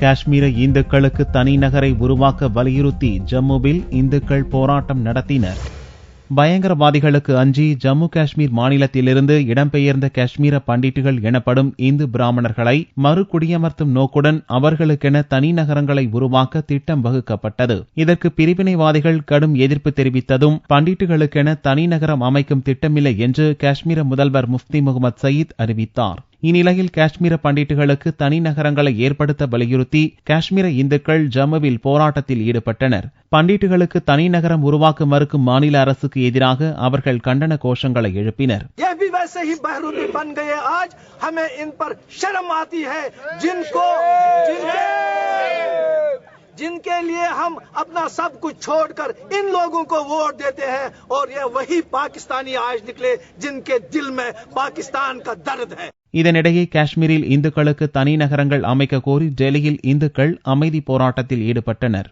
காஷ்மீர இந்துக்களுக்கு தனி நகரை உருவாக்க வலியுறுத்தி ஜம்முவில் இந்துக்கள் போராட்டம் நடத்தினர். பயங்கரவாதிகளுக்கு அஞ்சி ஜம்மு காஷ்மீர் மாநிலத்திலிருந்து இடம்பெயர்ந்த காஷ்மீர பண்டிட்டுகள் எனப்படும் இந்து பிராமணர்களை மறுகுடியமர்த்தும் நோக்குடன் அவர்களுக்கென தனி நகரங்களை உருவாக்க திட்டம் வகுக்கப்பட்டது. இதற்கு பிரிவினைவாதிகள் கடும் எதிர்ப்பு தெரிவித்ததும் பண்டிட்டுகளுக்கென தனி நகரம் அமைக்கும் திட்டமில்லை என்று காஷ்மீர முதல்வர் முஃப்தி முகமது சயீத் அறிவித்தார். இந்நிலையில் காஷ்மீர பண்டிட்டுகளுக்கு தனி நகரங்களை ஏற்படுத்த வலியுறுத்தி காஷ்மீர இந்துக்கள் ஜம்முவில் போராட்டத்தில் ஈடுபட்டனர். பண்டிட்டுகளுக்கு தனி நகரம் உருவாக்க மறுக்கும் மாநில அரசுக்கு எதிராக அவர்கள் கண்டன கோஷங்களை எழுப்பினர். जिनके लिए हम अपना सब कुछ छोड़कर इन लोगों को वोट देते हैं और ये वही पाकिस्तानी आज निकले जिनके दिल में पाकिस्तान का दर्द है. இதனிடையே காஷ்மீரில் இந்துக்களுக்கு தனி நகரங்கள் அமைக்க கோரி டெல்லியில் இந்துக்கள் அமைதி போராட்டத்தில் ஈடுபட்டனர்.